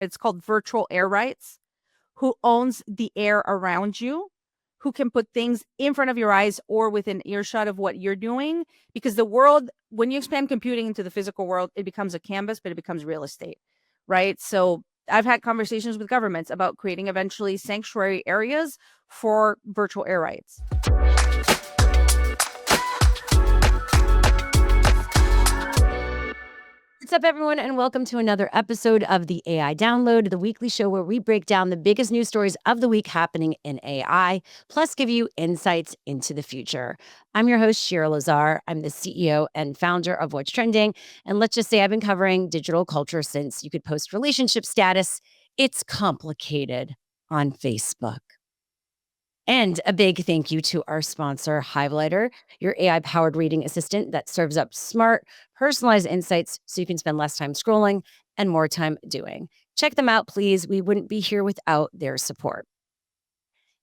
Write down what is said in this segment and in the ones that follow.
it's called virtual air rights, who owns the air around you, who can put things in front of your eyes or within earshot of what you're doing. Because the world, when you expand computing into the physical world, it becomes a canvas, but it becomes real estate, right? So I've had conversations with governments about creating eventually sanctuary areas for virtual air rights. What's up, everyone, and welcome to another episode of the AI Download, the weekly show where we break down the biggest news stories of the week happening in AI, plus give you insights into the future. I'm your host, Shira Lazar. I'm the CEO and founder of What's Trending. And let's just say I've been covering digital culture since you could post relationship status. It's complicated on Facebook. And a big thank you to our sponsor, Hivelighter, your AI-powered reading assistant that serves up smart, personalized insights so you can spend less time scrolling and more time doing. Check them out, please. We wouldn't be here without their support.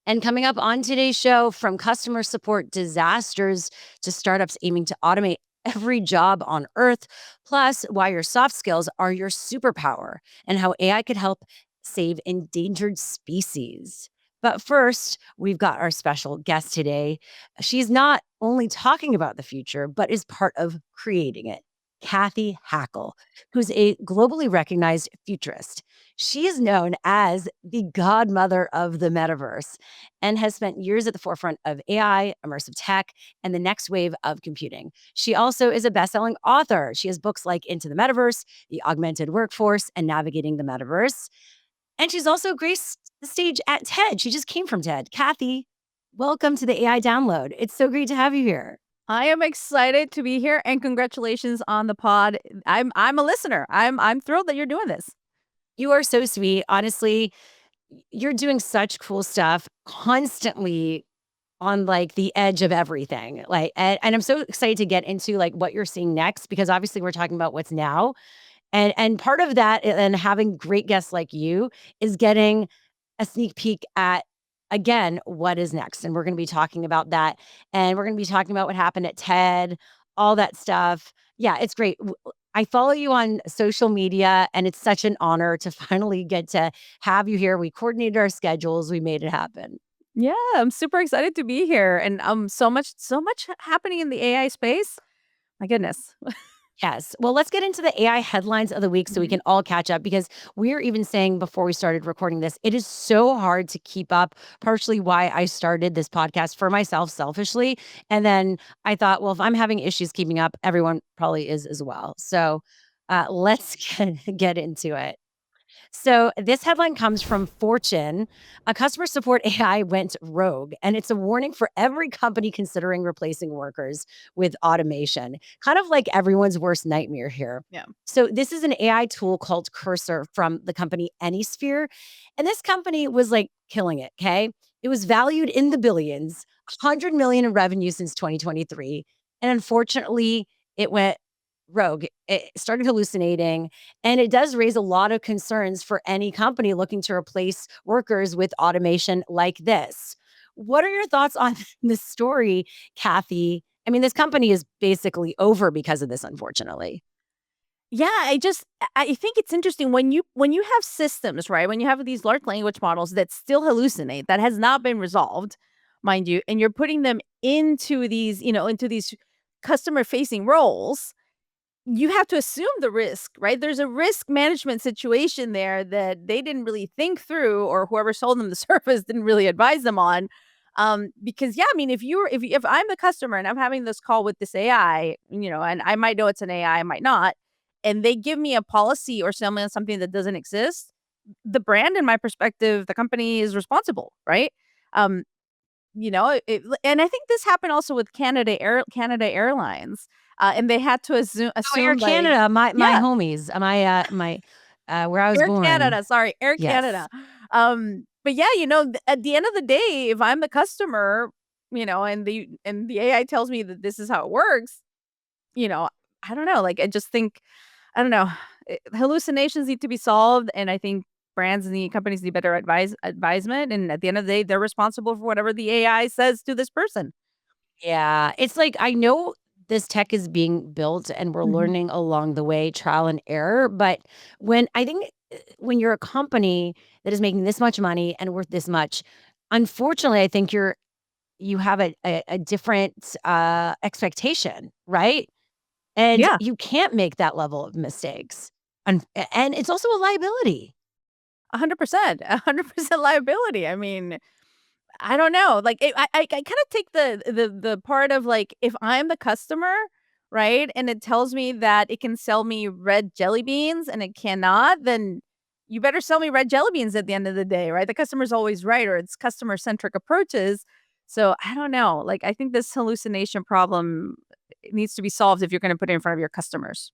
And coming up on today's show, from customer support disasters to startups aiming to automate every job on Earth, plus why your soft skills are your superpower and how AI could help save endangered species. But first, we've got our special guest today. She's not only talking about the future, but is part of creating it. Cathy Hackl, who's a globally recognized futurist. She is known as the godmother of the metaverse and has spent years at the forefront of AI, immersive tech, and the next wave of computing. She also is a best-selling author. She has books like Into the Metaverse, The Augmented Workforce, and Navigating the Metaverse. And she's also graced the stage at TED. She just came from TED. Cathy, welcome to the AI Download. It's so great to have you here. I am excited to be here, and congratulations on the pod. I'm a listener. I'm thrilled that you're doing this. You are so sweet. Honestly, you're doing such cool stuff constantly on like the edge of everything. Like, and I'm so excited to get into like what you're seeing next, because obviously we're talking about what's now. And part of that and having great guests like you is getting a sneak peek at, again, what is next. And we're going to be talking about that. And we're going to be talking about what happened at TED, all that stuff. Yeah, it's great. I follow you on social media, and it's such an honor to finally get to have you here. We coordinated our schedules. We made it happen. Yeah, I'm super excited to be here, and so much happening in the AI space. My goodness. Yes. Well, let's get into the AI headlines of the week so we can all catch up, because we're even saying before we started recording this, it is so hard to keep up, partially why I started this podcast for myself selfishly. And then I thought, well, if I'm having issues keeping up, everyone probably is as well. So let's get into it. So this headline comes from Fortune. A customer support AI went rogue, and it's a warning for every company considering replacing workers with automation. Kind of like everyone's worst nightmare here. Yeah. So this is an AI tool called Cursor from the company Anysphere. And this company was like killing it, okay? It was valued in the billions, 100 million in revenue since 2023. And unfortunately, it went rogue. It started hallucinating, and it does raise a lot of concerns for any company looking to replace workers with automation like this. What are your thoughts on this story, Cathy? I mean, this company is basically over because of this, unfortunately. Yeah, I think it's interesting when you have systems, right? When you have these large language models that still hallucinate, that has not been resolved, mind you, and you're putting them into these, into these customer facing roles, you have to assume the risk, right? There's a risk management situation there that they didn't really think through, or whoever sold them the service didn't really advise them on. Because yeah, I mean, if I'm the customer and I'm having this call with this AI, and I might know it's an AI, I might not, and they give me a policy or sell me on something that doesn't exist, the brand, in my perspective, the company is responsible, right? Um, and I think this happened also with Canada Airlines, and they had to Oh, Air assume like, Canada, my yeah, homies, my where I was Air born. Canada, sorry, Air Yes. Canada. But yeah, at the end of the day, if I'm the customer, and the AI tells me that this is how it works, you know, I don't know. Like, I just think, I don't know, hallucinations need to be solved, and I think brands and the companies need better advisement. And at the end of the day, they're responsible for whatever the AI says to this person. Yeah, it's like I know this tech is being built and we're Mhm. learning along the way, trial and error. But when I think when you're a company that is making this much money and worth this much, unfortunately, I think you have a different, expectation, right? And Yeah, you can't make that level of mistakes. And it's also a liability. 100%, 100% liability. I mean, I don't know. Like, I kind of take the part of like if I'm the customer, right, and it tells me that it can sell me red jelly beans and it cannot, then you better sell me red jelly beans at the end of the day, right? The customer's always right, or it's customer centric approaches. So I don't know. Like, I think this hallucination problem needs to be solved if you're going to put it in front of your customers.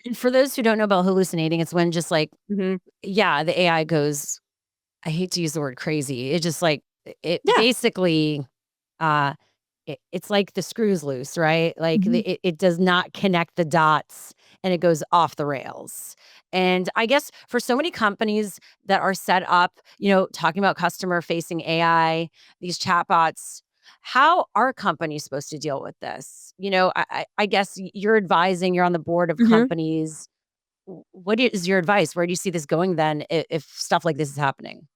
And for those who don't know about hallucinating, it's when just like, Hmm. yeah, the AI goes, I hate to use the word crazy. It just like, it Yeah. basically, uh, it's like the screws loose, right? Like Hmm. it does not connect the dots and it goes off the rails. And I guess for so many companies that are set up, talking about customer facing AI, these chatbots, how are companies supposed to deal with this? I guess you're advising, you're on the board of Hmm. companies. What is your advice? Where do you see this going then if stuff like this is happening?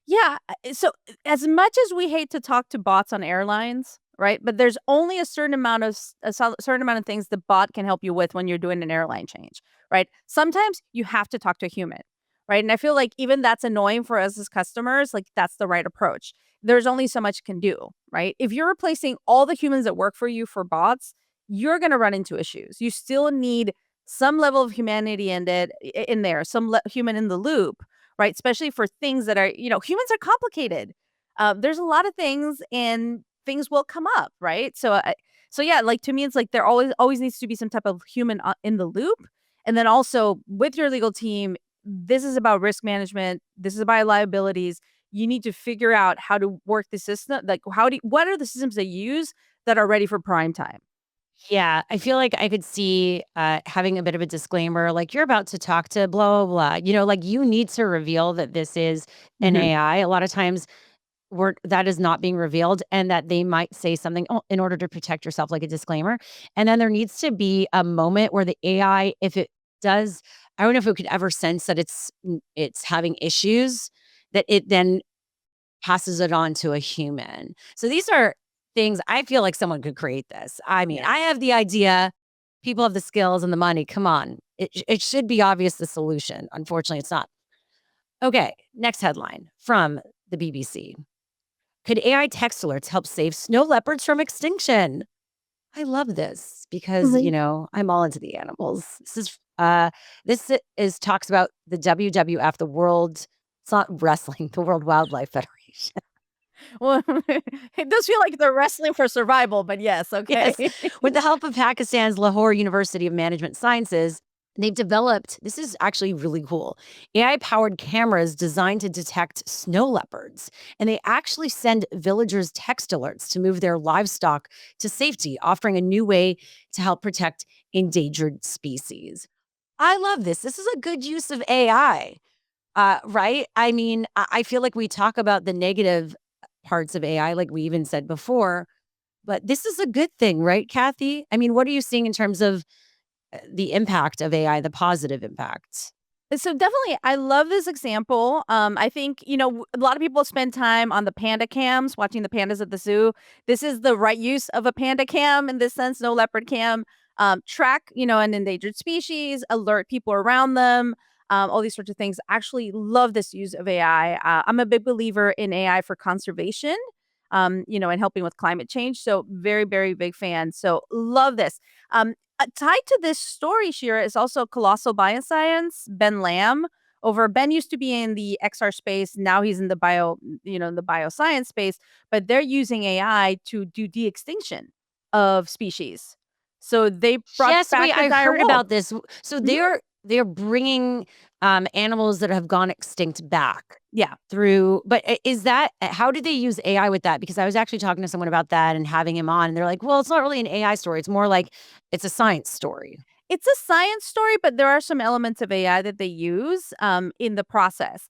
Yeah, so as much as we hate to talk to bots on airlines, right? But there's only a certain amount of certain amount of things the bot can help you with when you're doing an airline change, right? Sometimes you have to talk to a human, right? And I feel like even that's annoying for us as customers, like that's the right approach. There's only so much it can do, right? If you're replacing all the humans that work for you for bots, you're going to run into issues. You still need some level of humanity in there, some human in the loop, right? Especially for things that are, humans are complicated. There's a lot of things and things will come up, right? So yeah, like to me, it's like there always needs to be some type of human in the loop, and then also with your legal team, this is about risk management. This is about liabilities. You need to figure out how to work the system. Like, what are the systems they use that are ready for prime time? Yeah, I feel like I could see, having a bit of a disclaimer, like, "You're about to talk to blah, blah, blah." Like, you need to reveal that this is an Hmm. AI. A lot of times, that is not being revealed and that they might say something, in order to protect yourself, like a disclaimer. And then there needs to be a moment where the AI, if it does I don't know if it could ever sense that it's having issues, that it then passes it on to a human. So these are things I feel like someone could create this. I mean, Yeah. I have the idea, people have the skills and the money. Come on. It should be obvious the solution. Unfortunately, it's not. Okay, next headline from the BBC. Could AI text alerts help save snow leopards from extinction? I love this because, Mhm. I'm all into the animals. This is talks about the WWF, the World it's not wrestling, the World Wildlife Federation. Well, it does feel like they're wrestling for survival, but yes, okay. Yes. With the help of Pakistan's Lahore University of Management Sciences, they've developed this is actually really cool AI powered cameras designed to detect snow leopards. And they actually send villagers text alerts to move their livestock to safety, offering a new way to help protect endangered species. I love this. This is a good use of AI, right? I mean, I feel like we talk about the negative parts of AI, like we even said before, but this is a good thing, right, Kathy? I mean, what are you seeing in terms of the impact of AI, the positive impact? So definitely, I love this example. I think a lot of people spend time on the panda cams, watching the pandas at the zoo. This is the right use of a panda cam in this sense. No leopard cam. Track an endangered species, alert people around them. All these sorts of things. Actually, love this use of AI. I'm a big believer in AI for conservation. And helping with climate change. So very, very big fan. So love this. Tied to this story, Shira, is also Colossal Bioscience, Ben Lamb. Ben used to be in the XR space. Now he's in the the bioscience space, but they're using AI to do de-extinction of species. So they brought Yes, back wait, the I dire heard wolf. about this. So Mhm. they're bringing animals that have gone extinct back Yeah. through. But is that how do they use AI with that? Because I was actually talking to someone about that and having him on, and they're like, "Well, it's not really an AI story. It's more like it's a science story." It's a science story, but there are some elements of AI that they use in the process.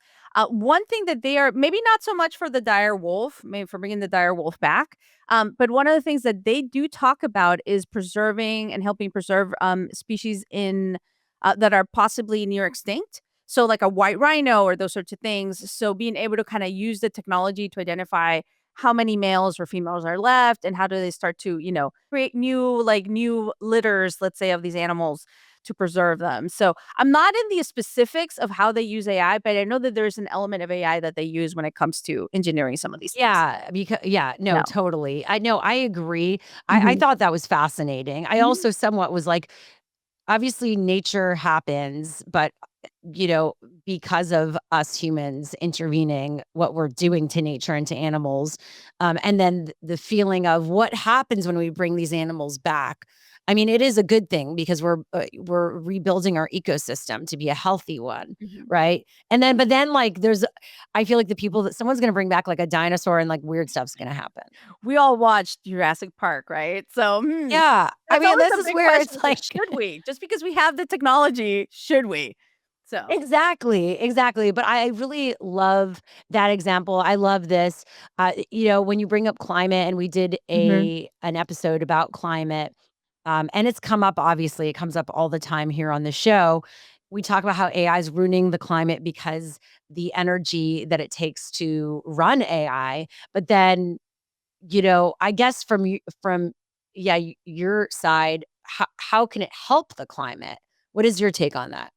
One thing that they are maybe not so much for the dire wolf, maybe for bringing the dire wolf back, but one of the things that they do talk about is preserving and helping preserve species in that are possibly near extinct. So like a white rhino or those sorts of things. So being able to kind of use the technology to identify how many males or females are left and how do they start to, create new litters, let's say, of these animals to preserve them. So I'm not in the specifics of how they use AI, but I know that there's an element of AI that they use when it comes to engineering some of these things. Yeah, because no, Yeah. totally. I know, I agree. I Mhm. thought that was fascinating. I Mhm. also somewhat was like, obviously nature happens, but you know, because of us humans intervening, what we're doing to nature and to animals, and then the feeling of what happens when we bring these animals back. I mean, it is a good thing because we're rebuilding our ecosystem to be a healthy one, Mhm. right? And then, but then, like, I feel like the people that someone's going to bring back like a dinosaur and like weird stuff's going to happen. We all watched Jurassic Park, right? So, Yeah, I that's mean, always this a is big where question it's is like, like, should we? Just because we have the technology, should we? So. exactly, exactly. But I really love that example. I love this. When you bring up climate, and we did Mhm. an episode about climate, and it's come up. Obviously, it comes up all the time here on the show. We talk about how AI is ruining the climate because the energy that it takes to run AI. But then, I guess from your side, how can it help the climate? What is your take on that?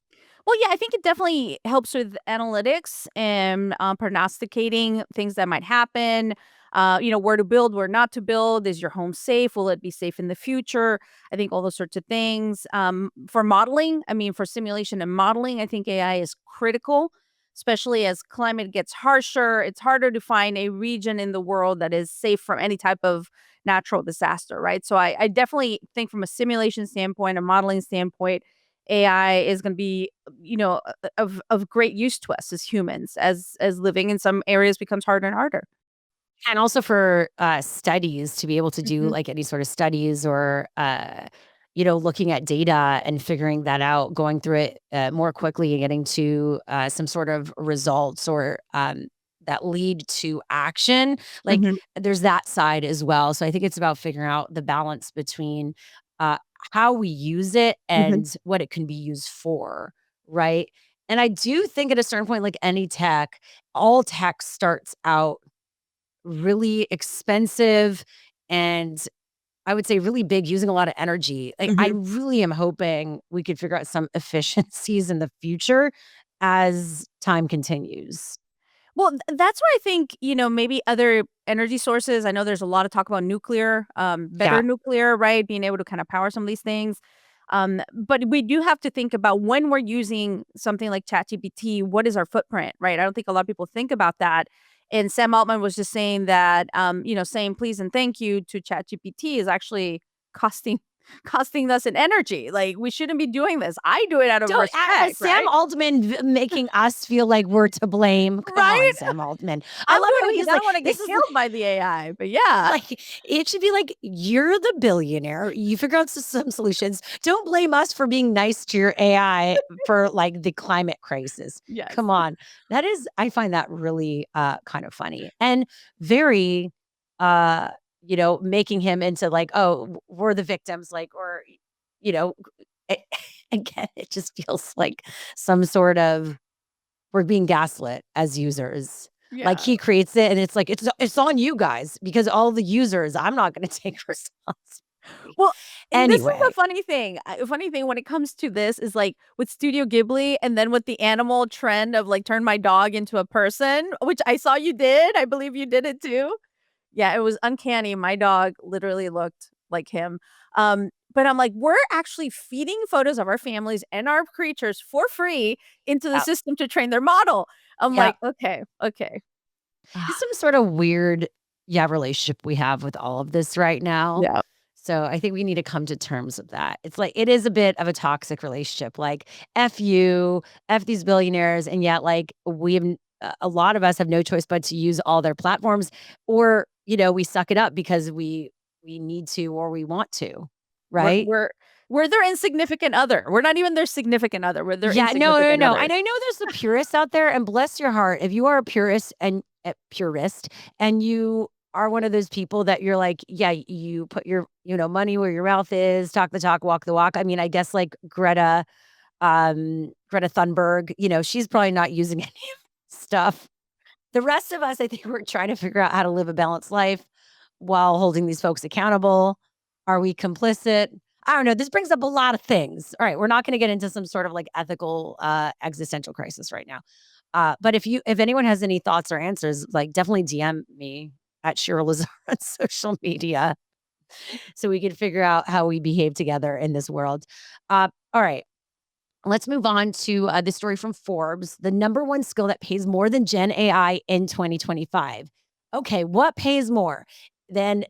Well, yeah, I think it definitely helps with analytics and prognosticating things that might happen. Where to build, where not to build. Is your home safe? Will it be safe in the future? I think all those sorts of things. For modeling, I mean, for simulation and modeling, I think AI is critical, especially as climate gets harsher. It's harder to find a region in the world that is safe from any type of natural disaster, right? So I definitely think from a simulation standpoint, a modeling standpoint, AI is going to be, of great use to us as humans, as living in some areas becomes harder and harder. And also for, studies to be able to do, Mhm, like, any sort of studies or, looking at data and figuring that out, going through it, more quickly and getting to, some sort of results or, that lead to action. Like, mhm, there's that side as well. So I think it's about figuring out the balance between, uh, how we use it mhm, and what it can be used for, right? And I do think at a certain point, like any tech, all tech starts out really expensive and I would say really big, using a lot of energy. Like, I mhm. really am hoping we could figure out some efficiencies in the future as time continues. Well, that's where I think, maybe other energy sources. I know there's a lot of talk about nuclear, better Yeah. nuclear, right? Being able to kind of power some of these things. But we do have to think about when we're using something like ChatGPT, what is our footprint, right? I don't think a lot of people think about that. And Sam Altman was just saying that, saying please and thank you to ChatGPT is actually costing costing us an energy. Like we shouldn't be doing this. I do it out of Don't respect, Sam right? Altman making us feel like we're to blame. Come on, Right? Sam Altman. I I'm love doing how it because he's I don't like, want to this get is killed by the AI. But yeah. like, it should be like, "You're the billionaire. You figure out some solutions. Don't blame us for being nice to your AI for, like, the climate crisis." Yes. Come on. That is I find that really, kind of funny and very, making him into like, "Oh, we're the victims," like, or, you know, a again, it just feels like some sort of we're being gaslit as users. Like, Yeah. he creates it, and it's like, "It's on you guys because all the users, I'm not gonna take responsibility." Well, and this is the Anyway, funny thing. Funny thing when it comes to this is like with Studio Ghibli and then with the animal trend of like turn my dog into a person, which I saw you did. I believe you did it too. Yeah, it was uncanny. My dog literally looked like him. But I'm like, we're actually feeding photos of our families and our creatures for free into the yeah, system to train their model. I'm yeah. like, okay, okay. It's some sort of weird, relationship we have with all of this right now. Yeah. So, I think we need to come to terms with that. It's like it is a bit of a toxic relationship, like, "F you, F these billionaires," and yet, like, a lot of us have no choice but to use all their platforms, or, we suck it up because we need to or we want to, We're right? we're we're their insignificant other. We're not even their significant other. We're their Yeah, no, no, insignificant no, others. and I know there's the purists out there, and bless your heart, if you are a purist, and you are one of those people that you're like, yeah, you put your, money where your mouth is, talk the talk, walk the walk. I mean, I guess like Greta, Greta Thunberg, she's probably not using any of this stuff. The rest of us, I think we're trying to figure out how to live a balanced life while holding these folks accountable. Are we complicit? I don't know. This brings up a lot of things. All right, we're not going to get into some sort of like ethical existential crisis right now. But if anyone has any thoughts or answers, like definitely DM me at Cheryl Lazar on social media so we can figure out how we behave together in this world. All right. Let's move on to the story from Forbes. The number one skill that pays more than Gen AI in 2025. Okay, what pays more than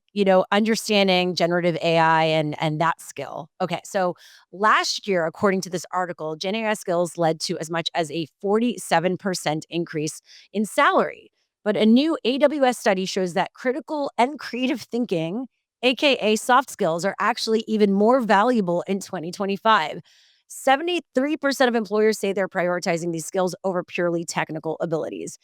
understanding generative AI and that skill? Okay, so last year, according to this article, Gen AI skills led to as much as a 47% increase in salary. But a new AWS study shows that critical and creative thinking, aka soft skills, are actually even more valuable in 2025. 73% of employers say they're prioritizing these skills over purely technical abilities.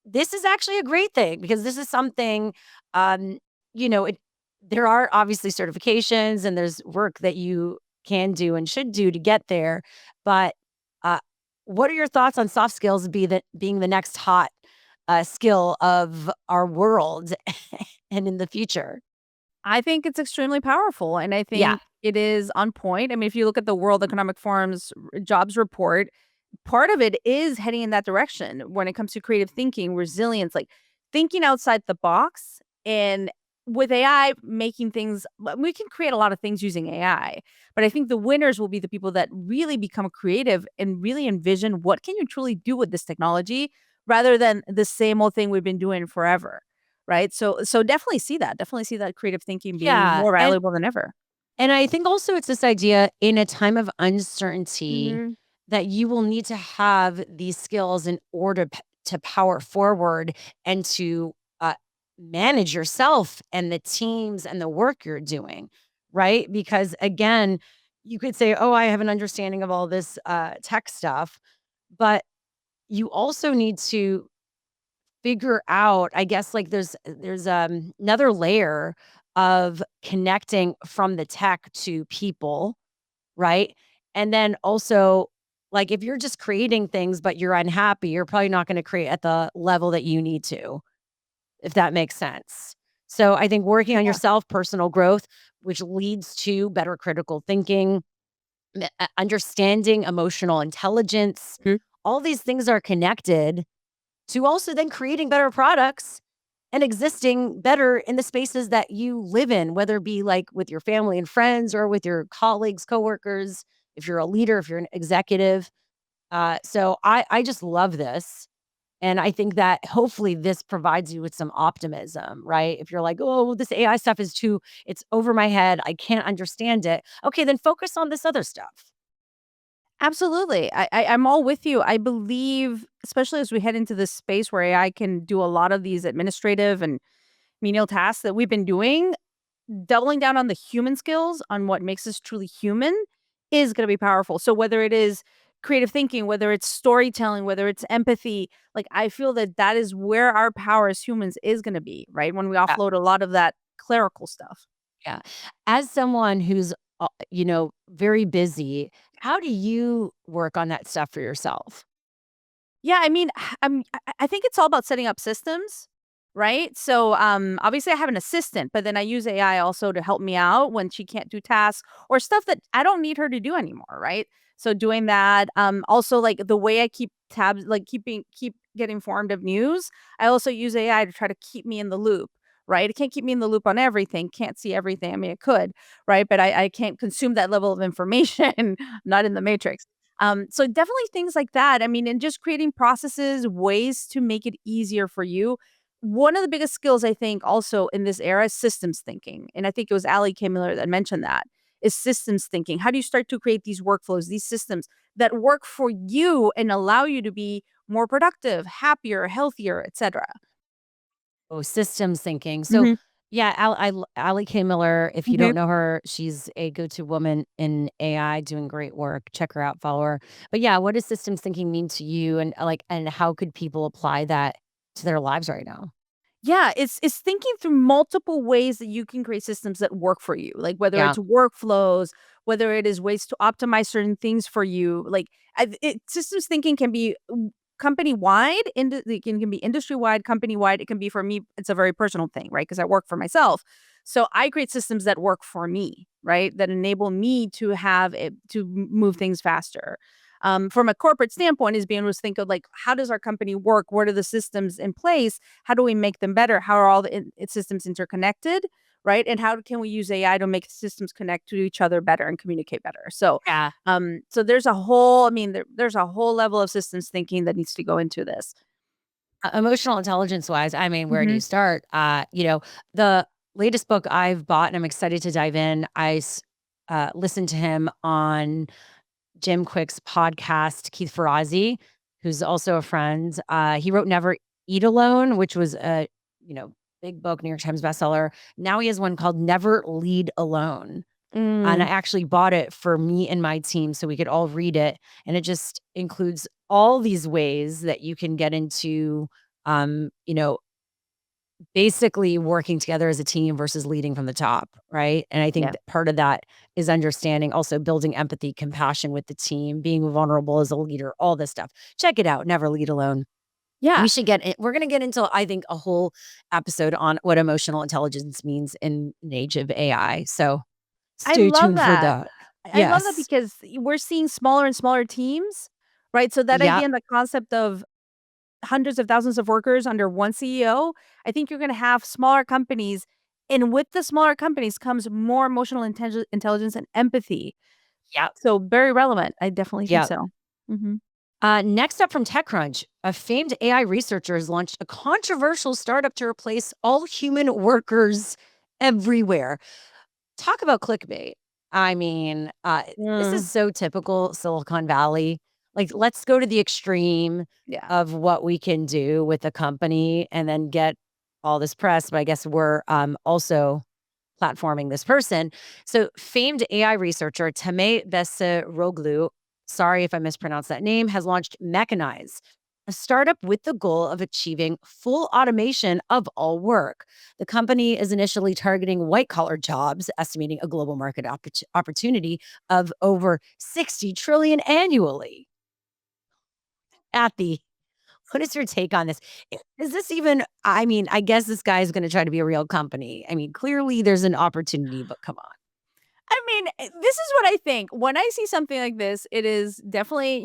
This is actually a great thing because this is something, um, it, there are obviously certifications and there's work that you can do and should do to get there. But uh, what are your thoughts on soft skills being the next hot skill of our world and in the future? I think it's extremely powerful, and I Yeah. think it is on point. I mean, if you look at the World Economic Forum's jobs report, part of it is heading in that direction when it comes to creative thinking, resilience, like thinking outside the box. And with AI making things, we can create a lot of things using AI. But I think the winners will be the people that really become creative and really envision what can you truly do with this technology rather than the same old thing we've been doing forever. Right? So definitely see that creative thinking being Yeah. more And valuable than ever. And I think also it's this idea in a time of uncertainty Mhm. that you will need to have these skills in order to power forward and to manage yourself and the teams and the work you're doing, right? Because again, you could say, "Oh, I have an understanding of all this tech stuff," but you also need to figure out, I guess, like there's another layer of connecting from the tech to people, right? And then also, like if you're just creating things but you're unhappy, you're probably not going to create at the level that you need to, if that makes sense. So I think working on Yeah. yourself, personal growth, which leads to better critical thinking, understanding emotional intelligence, Mhm. all these things are connected to also then creating better products and existing better in the spaces that you live in, whether it be like with your family and friends or with your colleagues, coworkers, if you're a leader, if you're an executive. So I just love this. And I think that hopefully this provides you with some optimism, right? If you're like, oh, this AI stuff is it's over my head. I can't understand it. Okay, then focus on this other stuff. Absolutely. I'm all with you. I believe, especially as we head into this space where AI can do a lot of these administrative and menial tasks that we've been doing, doubling down on the human skills, on what makes us truly human is gonna be powerful. So whether it is creative thinking, whether it's storytelling, whether it's empathy, like, I feel that that is where our power as humans is gonna be, right? When we offload a lot of that clerical stuff. Yeah. As someone who's, very busy, how do you work on that stuff for yourself? Yeah, I mean, I think it's all about setting up systems, right? So, obviously, I have an assistant, but then I use AI also to help me out when she can't do tasks or stuff that I don't need her to do anymore, right? So doing that, also like the way I keep tabs, like keep get informed of news. I also use AI to try to keep me in the loop, right? It can't keep me in the loop on everything, can't see everything. I mean, it could, right? But I can't consume that level of information, not in the matrix. So definitely things like that. I mean, and just creating processes, ways to make it easier for you. One of the biggest skills I think also in this era is systems thinking. And I think it was Ali K. Miller that mentioned that is systems thinking. How do you start to create these workflows, these systems that work for you and allow you to be more productive, happier, healthier, etc. Oh, systems thinking. So, Mhm. yeah, Allie K. Miller, if you don't Mhm. know her, she's a go-to woman in AI doing great work. Check her out, follow her. But yeah, what does systems thinking mean to you and how could people apply that to their lives right now? Yeah, it's thinking through multiple ways that you can create systems that work for you, like whether Yeah. it's workflows, whether it is ways to optimize certain things for you. Like systems thinking can be company wide, it can be industry wide, company wide. It can be for me. It's a very personal thing, right? Because I work for myself, so I create systems that work for me, right? That enable me to have it to move things faster. From a corporate standpoint, is being able to think of like, how does our company work? What are the systems in place? How do we make them better? How are all the systems interconnected, right? And how can we use AI to make systems connect to each other better and communicate better? So, Yeah. so there's a whole, I mean, there's a whole level of systems thinking that needs to go into this. Emotional intelligence wise, I mean, where do Hmm. you start? The latest book I've bought and I'm excited to dive in, listened to him on Jim Quick's podcast, Keith Ferrazzi, who's also a friend. He wrote Never Eat Alone, which was a, you know, big book, New York Times bestseller. Now he has one called Never Lead Alone. And I Mm, actually bought it for me and my team so we could all read it. And it just includes all these ways that you can get into, um, you know, basically working together as a team versus leading from the top, right? And I think yeah. that part of that is understanding also building empathy, compassion with the team, being vulnerable as a leader, all this stuff. Check it out. Never lead alone. Yeah. We should get it. We're going to get into, I think, a whole episode on what emotional intelligence means in an age of AI. So I stay love tuned for that. that. I love that Yes. because we're seeing smaller and smaller teams, right? So that idea Yep. and the concept of hundreds of thousands of workers under one CEO, I think you're gonna have smaller companies, and with the smaller companies comes more emotional intelligence and empathy. Yep. So very relevant. I definitely think Yep. so. Mhm. Next up from TechCrunch, a famed AI researcher has launched a controversial startup to replace all human workers everywhere. Talk about clickbait. I mean, this is Mm, so typical Silicon Valley. Like, let's go to the extreme yeah. of what we can do with a company and then get all this press. But I guess we're also platforming this person. So, famed AI researcher Temeh Besiroglu, sorry if I mispronounced that name, has launched Mechanize, a startup with the goal of achieving full automation of all work. The company is initially targeting white collar jobs, estimating a global market opportunity of over 60 trillion annually. Kathy, what is your take on this? Is this even, I mean, I guess this guy is going to try to be a real company. I mean, clearly there's an opportunity, but come on. I mean, this is what I think. When I see something like this, it is definitely,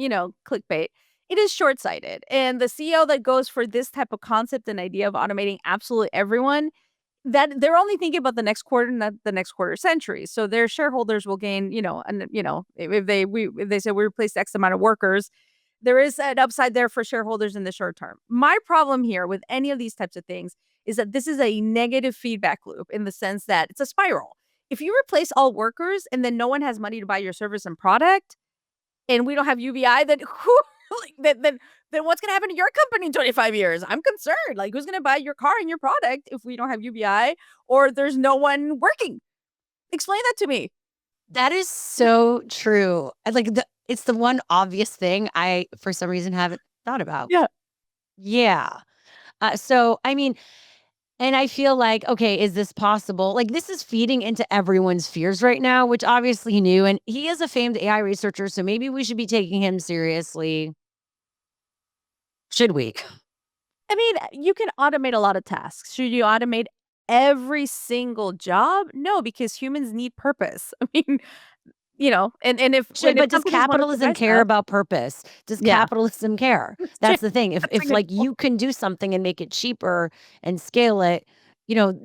clickbait. It is short-sighted. And the CEO that goes for this type of concept and idea of automating absolutely everyone, that they're only thinking about the next quarter, not the next quarter century. So their shareholders will gain, and if they say we replaced X amount of workers, there is an upside there for shareholders in the short term. My problem here with any of these types of things is that this is a negative feedback loop in the sense that it's a spiral. If you replace all workers and then no one has money to buy your service and product, and we don't have UBI, then who like then what's gonna happen to your company in 25 years? I'm concerned. Like, who's gonna buy your car and your product if we don't have UBI or there's no one working? Explain that to me. That is so true. It's the one obvious thing I, for some reason, haven't thought about. Yeah. Yeah. So, I mean, and I feel like, okay, is this possible? Like, this is feeding into everyone's fears right now, which obviously he knew. And he is a famed AI researcher. So maybe we should be taking him seriously. Should we? I mean, you can automate a lot of tasks. Should you automate every single job? No, because humans need purpose. I mean, and if Should, but does companies want to capitalism provide care stuff, about purpose? Does yeah, capitalism care? that's true. That's the thing. If That's a if good like point. you can do something and make it cheaper and scale it, you know,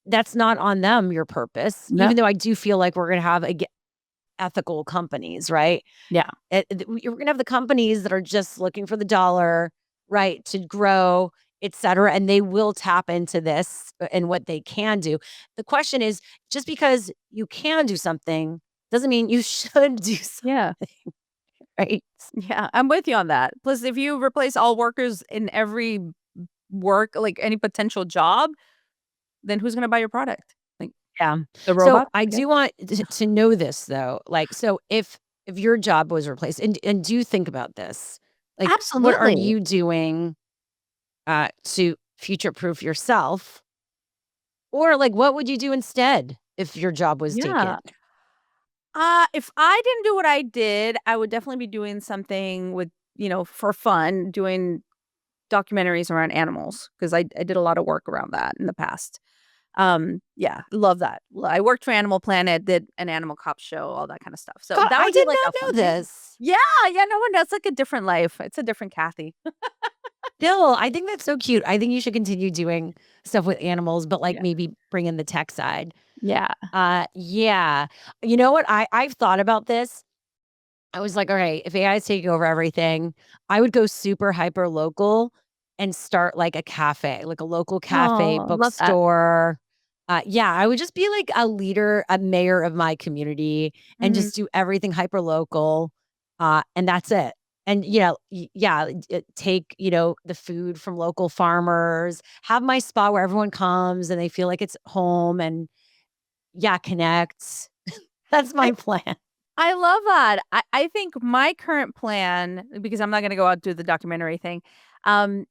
that's not on them, your purpose. No, Even though I do feel like we're gonna have ethical companies, right? yeah, We're gonna have the companies that are just looking for the dollar, right, to grow, et cetera, and they will tap into this and what they can do. The question is, just because you can do something doesn't mean you should do yeah. something, right? Yeah, I'm with you on that. Plus, if you replace all workers in every work, like any potential job, then who's gonna buy your product? Like Yeah. the So robots, I I guess? do want to know this though. Like, so if your job was replaced, and do you think about this? Like, what are Absolutely. you doing to future-proof yourself? Or, like, what would you do instead if your job was taken? Yeah. If I didn't do what I did, I would definitely be doing something with, for fun, doing documentaries around animals because I did a lot of work around that in the past. Yeah, love that. I worked for Animal Planet, did an Animal Cop show, all that kind of stuff. So God, that I would be did like not a fun know thing. this. Yeah, yeah, no one does. Like a different life. It's a different Cathy. No, I think that's so cute. I think you should continue doing stuff with animals, but, like, Yeah. maybe bring in the tech side. Yeah. Yeah. You know what? I've thought about this. I was like, "All right, if AI is taking over everything, I would go super hyper local and start, like, a cafe, like a local cafe, Oh, love that. bookstore." Yeah, I would just be like a leader, a mayor of my community and Mhm. just do everything hyper local, and that's it. And, yeah, take, the food from local farmers, have my spot where everyone comes and they feel like it's home and, yeah, connect. That's I my plan. I love that. I think my current plan, because I'm not gonna go out and do the documentary thing, um,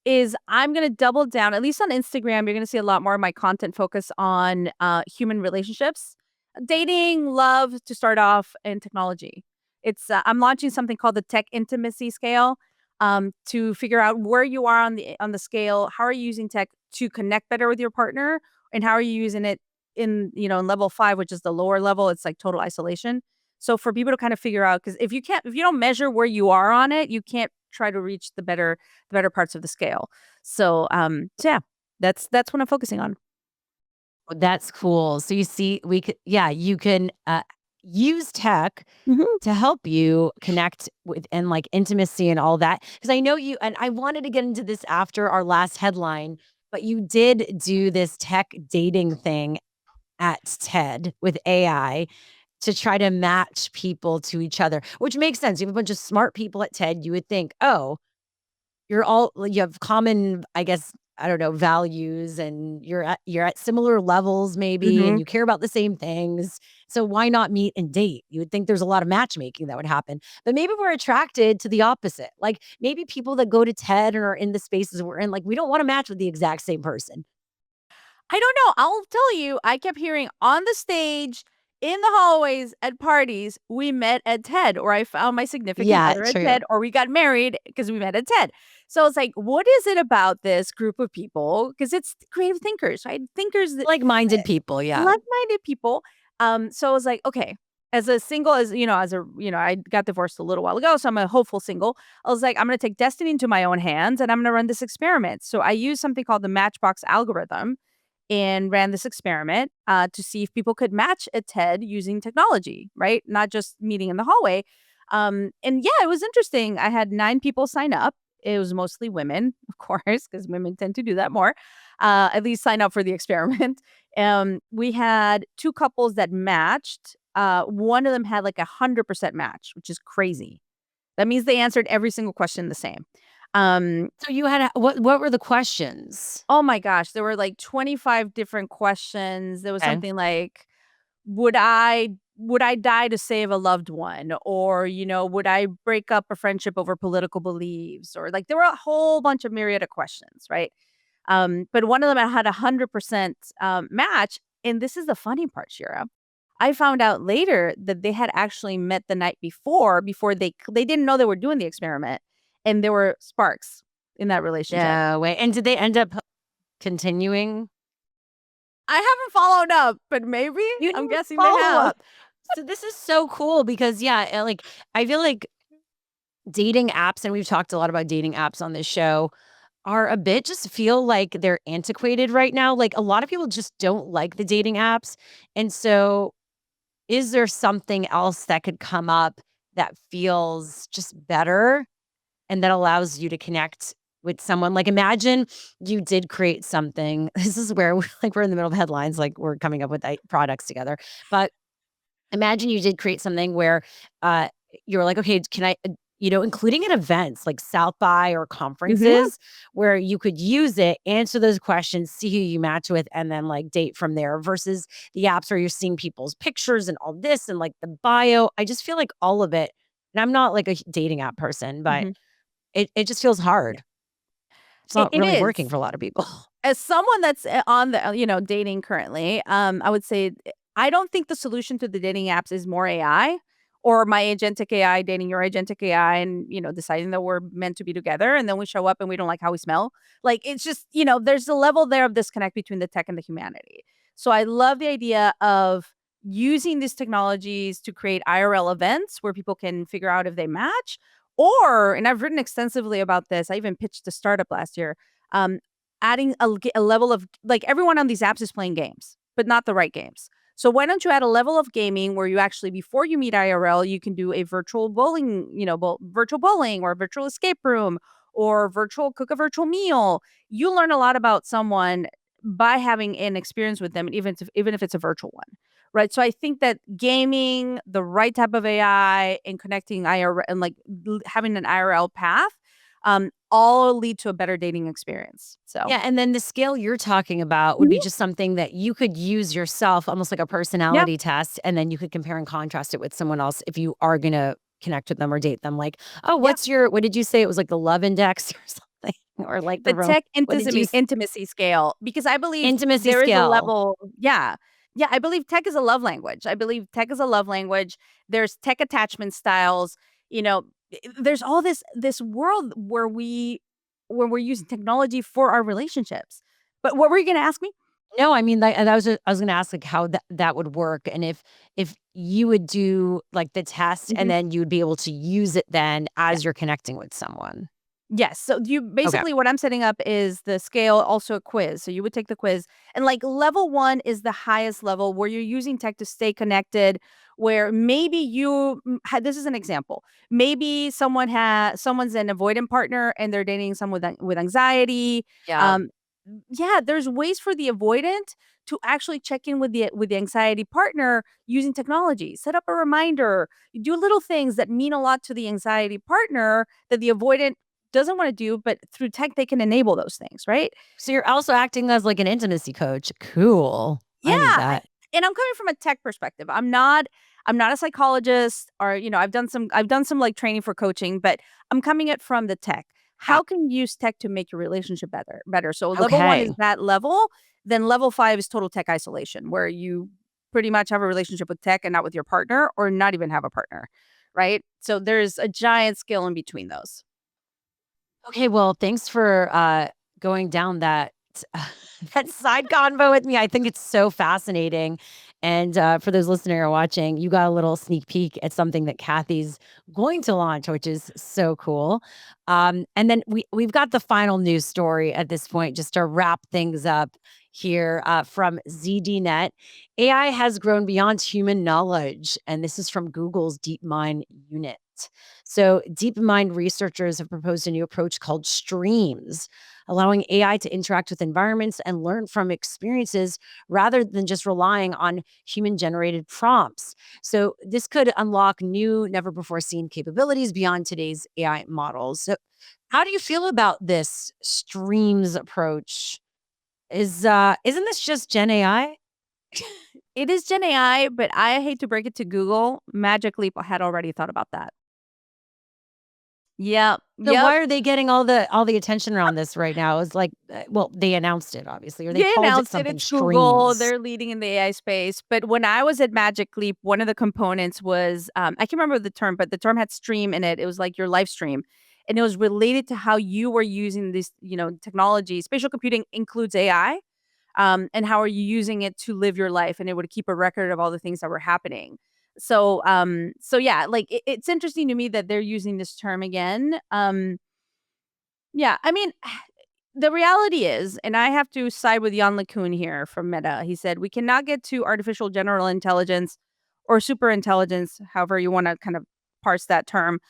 is I'm gonna double down, at least on Instagram, you're gonna see a lot more of my content focus on, human relationships, dating, love to start off, and technology. I'm launching something called the Tech Intimacy Scale, to figure out where you are on the scale. How are you using tech to connect better with your partner, and how are you using it in level 5, which is the lower level, it's like total isolation. So for people to kind of figure out, because if you don't measure where you are on it, you can't try to reach the better parts of the scale. So yeah, that's what I'm focusing on. That's cool. So you see, you can use tech Mhm. to help you connect with and like intimacy and all that. Because I know you, and I wanted to get into this after our last headline, but you did do this tech dating thing at TED with AI to try to match people to each other, which makes sense. You have a bunch of smart people at TED. You would think, oh, you have common, I guess, I don't know, values and you're at similar levels maybe and Mhm. you care about the same things. So why not meet and date? You would think there's a lot of matchmaking that would happen. But maybe we're attracted to the opposite. Like maybe people that go to TED and are in the spaces we're in, like we don't want to match with the exact same person. I don't know. I'll tell you, I kept hearing on the stage, in the hallways, at parties, we met at TED, or I found my significant Yeah, other at true. TED, or we got married because we met at TED. So it's like, what is it about this group of people? Because it's creative thinkers, right? Thinkers that Like-minded people, yeah. like-minded people. So I was like, okay, as a single, I got divorced a little while ago, so I'm a hopeful single. I was like, I'm going to take destiny into my own hands and I'm going to run this experiment. So I used something called the Matchbox algorithm and ran this experiment to see if people could match a TED using technology, right? Not just meeting in the hallway. And yeah, it was interesting. I had 9 people sign up. It was mostly women, of course, because women tend to do that more. At least sign up for the experiment. We had 2 couples that matched. One of them had like 100% match, which is crazy. That means they answered every single question the same. Um, So you had what were the questions? Oh my gosh, there were like 25 different questions. There was Okay. something like, would I die to save a loved one? Or, would I break up a friendship over political beliefs? Or like there were a whole bunch of myriad of questions, right? But one of them had 100% match. And this is the funny part, Shira. I found out later that they had actually met the night before they didn't know they were doing the experiment, and there were sparks in that relationship. Yeah, wait, and did they end up continuing? I haven't followed up, but maybe? You I'm didn't guessing they follow have. up. So this is so cool because yeah, like I feel like dating apps, and we've talked a lot about dating apps on this show, are a bit just feel like they're antiquated right now. Like a lot of people just don't like the dating apps. And so is there something else that could come up that feels just better and that allows you to connect with someone? Like imagine you did create something. This is where we're in the middle of headlines, like we're coming up with products together. But imagine you did create something where, uh, you're like, "Okay, can I" including at events like South by or Mhm. conferences where you could use it, answer those questions, see who you match with, and then, like, date from there versus the apps where you're seeing people's pictures and all this and, like, the bio. I just feel like all of it, and I'm not, like, a dating app person, but Mhm. it just feels Yeah. hard. It's not It really working is. for a lot of people. As someone that's on the dating currently, I would say I don't think the solution to the dating apps is more AI or my agentic AI dating your agentic AI and deciding that we're meant to be together and then we show up and we don't like how we smell. Like it's just there's a level there of disconnect between the tech and the humanity. So I love the idea of using these technologies to create IRL events where people can figure out if they match. Or, and I've written extensively about this. I even pitched a startup last year. Um, Adding a level of like everyone on these apps is playing games, but not the right games. So why don't you add a level of gaming where you actually, before you meet IRL, you can do a virtual bowling, virtual bowling or virtual escape room or cook a virtual meal. You learn a lot about someone by having an experience with them, even if it's a virtual one, right? So I think that gaming, the right type of AI, and connecting IRL and like having an IRL path all lead to a better dating experience. So Yeah, and then the scale you're talking about would be Mhm. just something that you could use yourself, almost like a Yep. personality test, and then you could compare and contrast it with someone else if you are gonna connect with them or date them. Like, "Oh, Yep. what did you say? It was like the love index or something?" Or like the The tech what did you intimacy scale, because I believe intimacy there is a scale. level. Yeah. Yeah, I believe tech is a love language. I believe tech is a love language. There's tech attachment styles, there's all this world where we're using technology for our relationships. But what were you gonna ask me? No, I mean, like, and I was gonna ask, like, how that would work, and if you would do, like, the test, and Mhm. then you would be able to use it then Yeah. as you're connecting with someone. Yes. So you Okay. basically what I'm setting up is the scale, also a quiz. So you would take the quiz, and like level one is the highest level where you're using tech to stay connected. Where maybe this is an example. Maybe someone's an avoidant partner and they're dating someone with anxiety. Yeah. Um, yeah, there's ways for the avoidant to actually check in with the anxiety partner using technology. Set up a reminder. You do little things that mean a lot to the anxiety partner that the avoidant doesn't wanna do, but through tech, they can enable those things, right? So you're also acting as, like, an intimacy coach. Cool. Yeah, I need that. and I'm coming from a tech perspective. I'm not a psychologist or, I've done some, like, training for coaching, but I'm coming it from the tech. Yeah. How can you use tech to make your relationship better? So level 1 is Okay. that level, then level 5 is total tech isolation, where you pretty much have a relationship with tech and not with your partner or not even have a partner, right? So there's a giant scale in between those. Okay, well, thanks for, going down that that side convo with me. I think it's so fascinating, and, for those listening or watching, you got a little sneak peek at something that Kathy's going to launch, which is so cool. And then we've got the final news story at this point just to wrap things up here, from ZDNet. AI has grown beyond human knowledge, and this is from Google's DeepMind unit. So, DeepMind researchers have proposed a new approach called streams, allowing AI to interact with environments and learn from experiences rather than just relying on human generated prompts. So, this could unlock new, never before seen capabilities beyond today's AI models. So, how do you feel about this streams approach? Isn't this just Gen AI? It is Gen AI, but I hate to break it to Google, Magic Leap had already thought about that. Yep, So yep. why are they getting all the attention around this right now? It's like, well, they announced it obviously, or they They called it announced it, something it's Google, streams. they're leading in the AI space, but when I was at Magic Leap, one of the components was, I can't remember the term, but the term had stream in it. It was like your live stream, and it was related to how you were using this, technology. Spatial computing includes AI, and how are you using it to live your life, and it would keep a record of all the things that were happening. So yeah, like, it's interesting to me that they're using this term again. Yeah, I mean, the reality is, and I have to side with Jan LeCun here from Meta. He said, "We cannot get to artificial general intelligence or super intelligence, however you wanna kind of parse that term,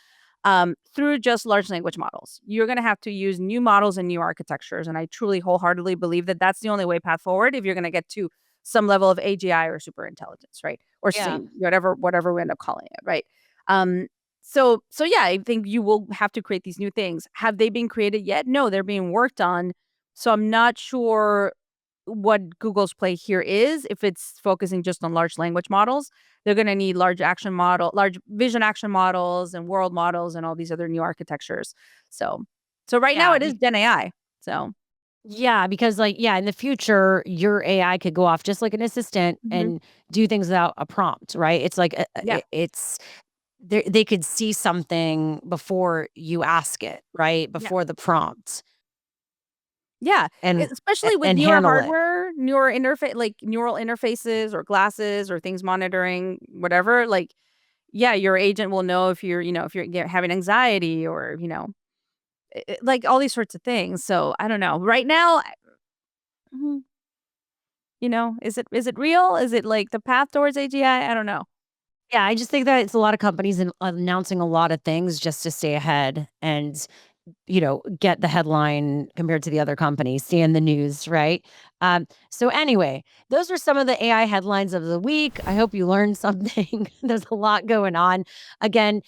through just large language models. You're gonna have to use new models and new architectures." And I truly wholeheartedly believe that that's the only way path forward if you're gonna get to some level of AGI or super intelligence, right? Or Yeah. same, whatever we end up calling it, right? Um, so yeah, I think you will have to create these new things. Have they been created yet? No, they're being worked on. So I'm not sure what Google's play here is, if it's focusing just on large language models. They're gonna need large vision action models and world models and all these other new architectures. So right now Yeah. it is Gen AI. So, Yeah, because like, yeah, in the future, your AI could go off just like an assistant mhm. and do things without a prompt, right? It's like Yeah, it's they could see something before you ask it, right? yeah, Before the prompt yeah. and Especially with and newer handle it. hardware, newer interface, like neural interfaces or glasses or things monitoring whatever. Like, yeah, your agent will know if you're, if you're having anxiety or, like all these sorts of things. So I don't know. Right now, mhm, is it real? Is it like the path towards AGI? I don't know. Yeah, I just think that it's a lot of companies announcing a lot of things just to stay ahead and, get the headline compared to the other companies, stay in the news, right? So anyway, those are some of the AI headlines of the week. I hope you learned something. There's a lot going on. Again,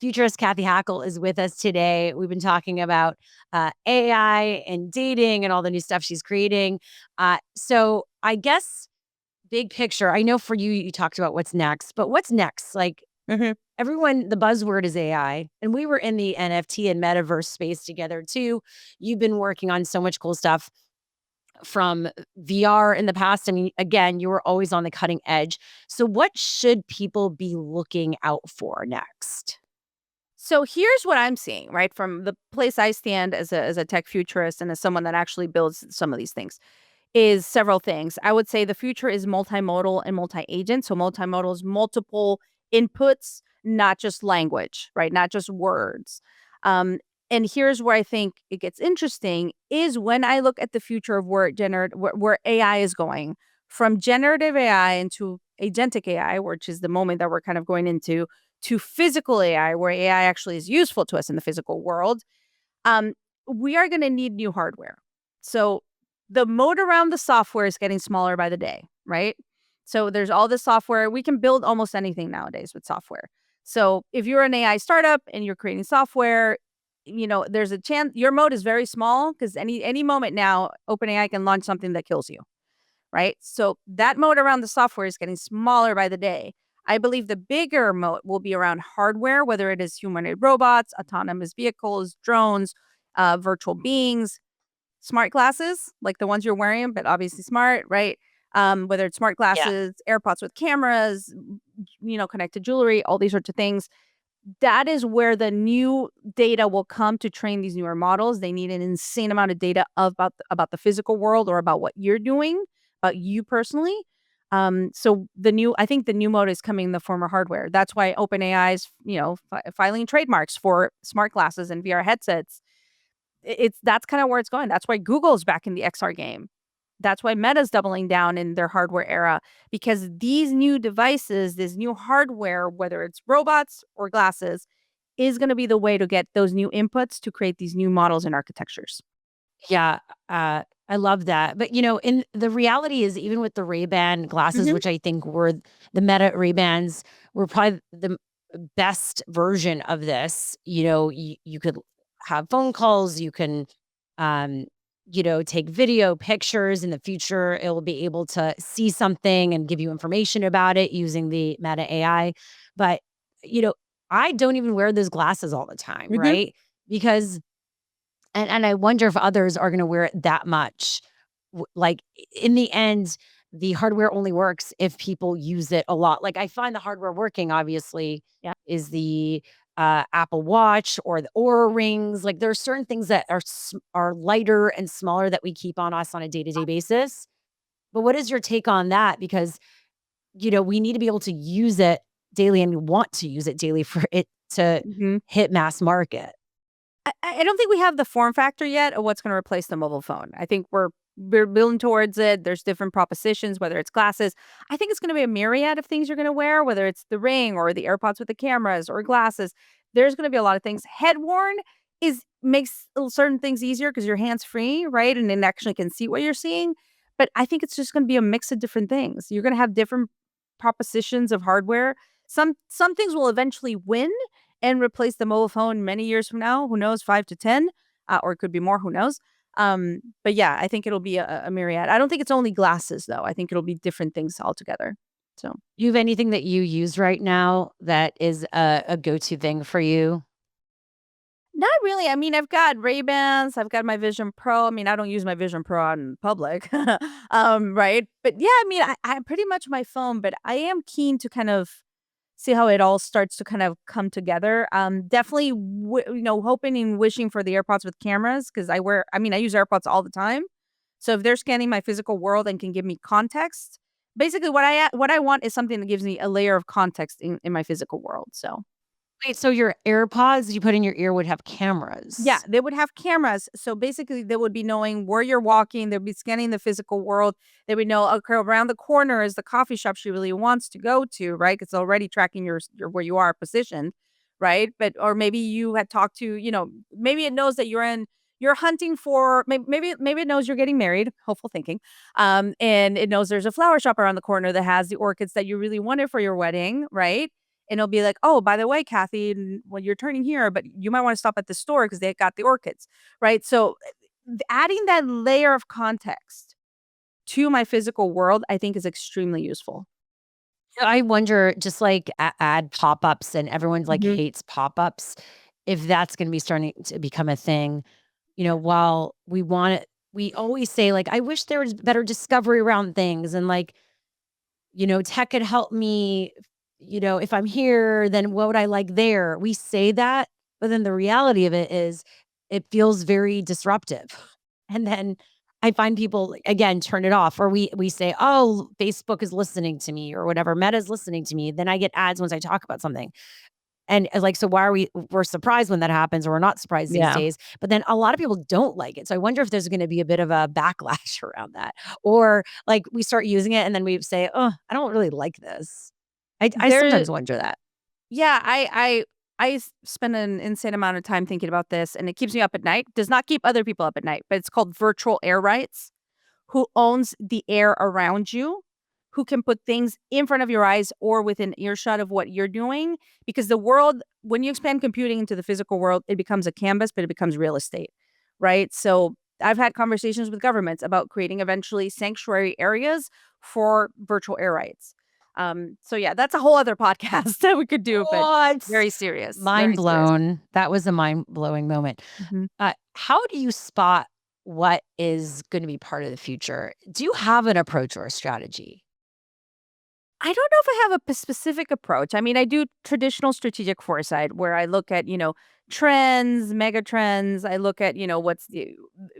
futurist Cathy Hackl is with us today. We've been talking about AI and dating and all the new stuff she's creating. So I guess big picture, I know for you, you talked about what's next, but what's next? Like Mhm. everyone, the buzzword is AI, and we were in the NFT and metaverse space together too. You've been working on so much cool stuff from VR in the past. I mean, again, you were always on the cutting edge. So, what should people be looking out for next? So here's what I'm seeing, right, from the place I stand as a tech futurist and as someone that actually builds some of these things. Is several things. I would say the future is multimodal and multi-agent. So multimodal is multiple inputs, not just language, right? Not just words. Um, and here's where I think it gets interesting is when I look at the future of where AI is going from generative AI into agentic AI, which is the moment that we're kind of going into, to physical AI, where AI actually is useful to us in the physical world. um, we are gonna need new hardware. So the moat around the software is getting smaller by the day, right? So there's all this software. We can build almost anything nowadays with software. So if you're an AI startup and you're creating software, there's a chance your moat is very small because any moment now, OpenAI can launch something that kills you, right? So that moat around the software is getting smaller by the day. I believe the bigger moat will be around hardware, whether it is humanoid robots, autonomous vehicles, drones, virtual beings, smart glasses, like the ones you're wearing, but obviously smart, right? Whether it's smart Yeah. glasses, AirPods with cameras, connected jewelry, all these sorts of things. That is where the new data will come to train these newer models. They need an insane amount of data about the physical world or about what you're doing, about you personally. So I think the new mode is coming in the form of hardware. That's why OpenAI is, filing trademarks for smart glasses and VR headsets. That's kind of where it's going. That's why Google's back in the XR game. That's why Meta's doubling down in their hardware era because these new devices, this new hardware, whether it's robots or glasses, is going to be the way to get those new inputs to create these new models and architectures. Yeah, I love that. But, in the reality is even with the Ray-Ban glasses, Mhm. which I think were the Meta Ray-Bans were probably the best version of this. You could have phone calls, you can, um, take video, pictures. In the future, it will be able to see something and give you information about it using the Meta AI. But, you know, I don't even wear those glasses all the time, Mhm. right? Because and I wonder if others are gonna wear it that much. Like, in the end, the hardware only works if people use it a lot. Like, I find the hardware working, obviously, Yeah. is the, Apple Watch or the Aura Rings. Like, there are certain things that are lighter and smaller that we keep on us on a day-to-day basis. But what is your take on that? Because, we need to be able to use it daily, and we want to use it daily for it to Mhm. hit mass market. I don't think we have the form factor yet of what's going to replace the mobile phone. I think we're building towards it. There's different propositions, whether it's glasses. I think it's going to be a myriad of things you're going to wear, whether it's the ring or the AirPods with the cameras or glasses. There's going to be a lot of things. Head worn is makes certain things easier because your hands free, right? And it actually can see what you're seeing. But I think it's just going to be a mix of different things. You're going to have different propositions of hardware. Some things will eventually win and replace the mobile phone many years from now. Who knows, 5 to 10, or it could be more, who knows? But yeah, I think it'll be a myriad. I don't think it's only glasses, though. I think it'll be different things altogether. So, You have anything that you use right now that is a go-to thing for you? Not really. I mean, I've got Ray-Bans, I've got my Vision Pro. I mean, I don't use my Vision Pro out in public, right? But yeah, I mean, I pretty much my phone, but I am keen to kind of see how it all starts to kind of come together. Definitely, hoping and wishing for the AirPods with cameras because I use AirPods all the time. So if they're scanning my physical world and can give me context, basically what I want is something that gives me a layer of context in my physical world. So Wait, so your AirPods you put in your ear would have yeah, cameras? they would have cameras. So basically, they would be knowing where you're walking. They'd be scanning the physical world. They would know, okay, around the corner is the coffee shop she really wants to go to, right? It's already tracking your where you are positioned, right? But or maybe you had talked to, maybe it knows that you're hunting for maybe it knows you're getting married, hopeful thinking. And it knows there's a flower shop around the corner that has the orchids that you really wanted for your wedding, right? And it'll be like, "Oh, by the way, Kathy, well, you're turning here, but you might wanna stop at the store because they got the orchids," right? So, adding that layer of context to my physical world, I think is extremely useful. I wonder, just like ad pop-ups and everyone's like Mhm. hates pop-ups, if that's gonna be starting to become a thing. While we always say, like, "I wish there was better discovery around things," and like, "Tech could help me, if I'm here, then what would I like there?" We say that, but then the reality of it is it feels very disruptive. And then I find people, like, again, turn it off, or we say, "Oh, Facebook is listening to me," or whatever, "Meta is listening to me." Then I get ads once I talk about something. And, like, so why are we're surprised when that happens, or we're not surprised these Yeah. days, but then a lot of people don't like it. So I wonder if there's gonna be a bit of a backlash around that, or, like, we start using it and then we say, "Oh, I don't really like this." I There sometimes wonder that. Yeah, spend an insane amount of time thinking about this, and it keeps me up at night. Does not keep other people up at night, but it's called virtual air rights. Who owns the air around you, who can put things in front of your eyes or within earshot of what you're doing. Because the world, when you expand computing into the physical world, it becomes a canvas, but it becomes real estate, right? So I've had conversations with governments about creating eventually sanctuary areas for virtual air rights. So yeah, that's a whole other podcast that we could do, but What? very serious, Mind very serious. blown. That was a mind-blowing moment. Mhm. How do you spot what is gonna be part of the future? Do you have an approach or a strategy? I don't know if I have a specific approach. I mean, I do traditional strategic foresight where I look at, trends, mega trends. I look at,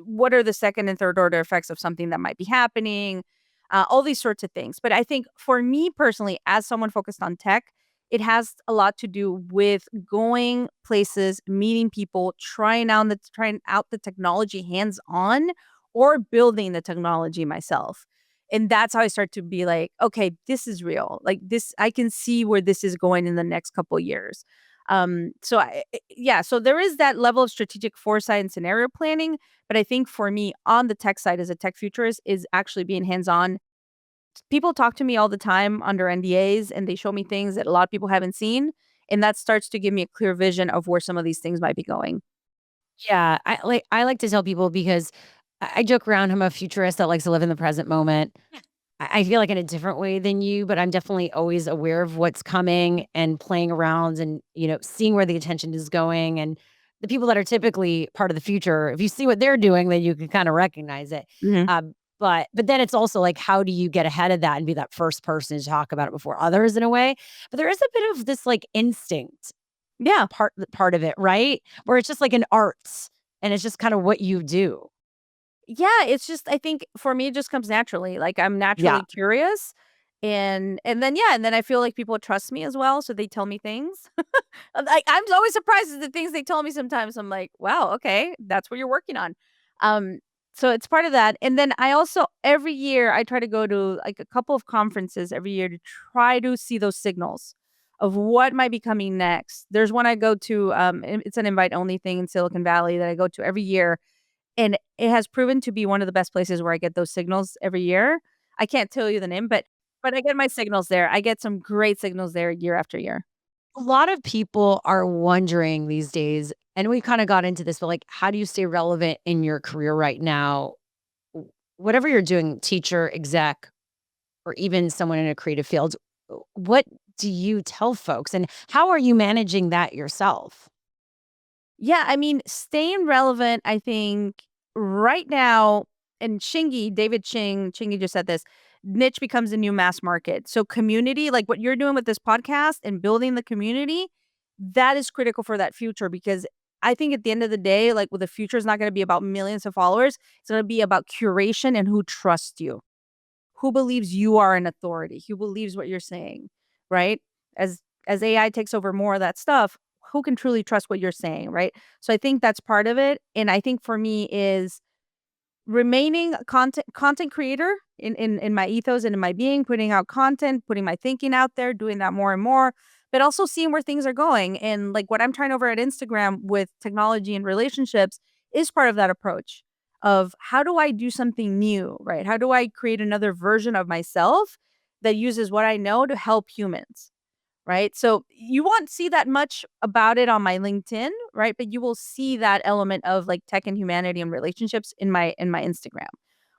what are the second and third order effects of something that might be happening, all these sorts of things. But I think for me personally, as someone focused on tech, it has a lot to do with going places, meeting people, trying out the technology hands on or building the technology myself. And that's how I start to be like, "Okay, this is real. Like, this I can see where this is going in the next couple years." Yeah, so there is that level of strategic foresight and scenario planning, but I think for me, on the tech side as a tech futurist is actually being hands-on. People talk to me all the time under NDAs, and they show me things that a lot of people haven't seen, and that starts to give me a clear vision of where some of these things might be going. Yeah, I like to tell people because I joke around I'm a futurist that likes to live in the present moment. I feel like in a different way than you, but I'm definitely always aware of what's coming and playing around and, seeing where the attention is going. And the people that are typically part of the future, if you see what they're doing, then you can kind of recognize it. Mhm. But then it's also like, how do you get ahead of that and be that first person to talk about it before others in a way? But there is a bit of this like instinct Yeah. part of it, right? Where it's just like an art and it's just kind of what you do. Yeah, it's just I think for me, it just comes naturally. Like, I'm Yeah. naturally curious, and then I feel like people trust me as well, so they tell me things. Like, I'm always surprised at the things they tell me sometimes. I'm like, "Wow, okay, that's what you're working on." Um, so it's part of that, and then I also every year, I try to go to, like, a couple of conferences every year to try to see those signals of what might be coming next. There's one I go to, it's an invite-only thing in Silicon Valley that I go to every year, and it has proven to be one of the best places where I get those signals every year. I can't tell you the name, but I get my signals there. I get some great signals there year after year. A lot of people are wondering these days, and we kinda got into this, but, like, how do you stay relevant in your career right now? Whatever you're doing, teacher, exec, or even someone in a creative field, what do you tell folks, and how are you managing that yourself? Yeah, I mean, staying relevant, I think right now, and Chingy just said this, niche becomes a new mass market. So community, like what you're doing with this podcast and building the community, that is critical for that future because I think at the end of the day, like, well, the future is not going to be about millions of followers. It's going to be about curation and who trusts you, who believes you are an authority, who believes what you're saying, right? As AI takes over more of that stuff, who can truly trust what you're saying, right? So I think that's part of it. And I think for me is remaining a content creator in my ethos and in my being, putting out content, putting my thinking out there, doing that more and more, but also seeing where things are going. And like what I'm trying over at Instagram with technology and relationships is part of that approach of how do I do something new, right? How do I create another version of myself that uses what I know to help humans? Right? So you won't see that much about it on my LinkedIn, right? But you will see that element of like tech and humanity and relationships in my Instagram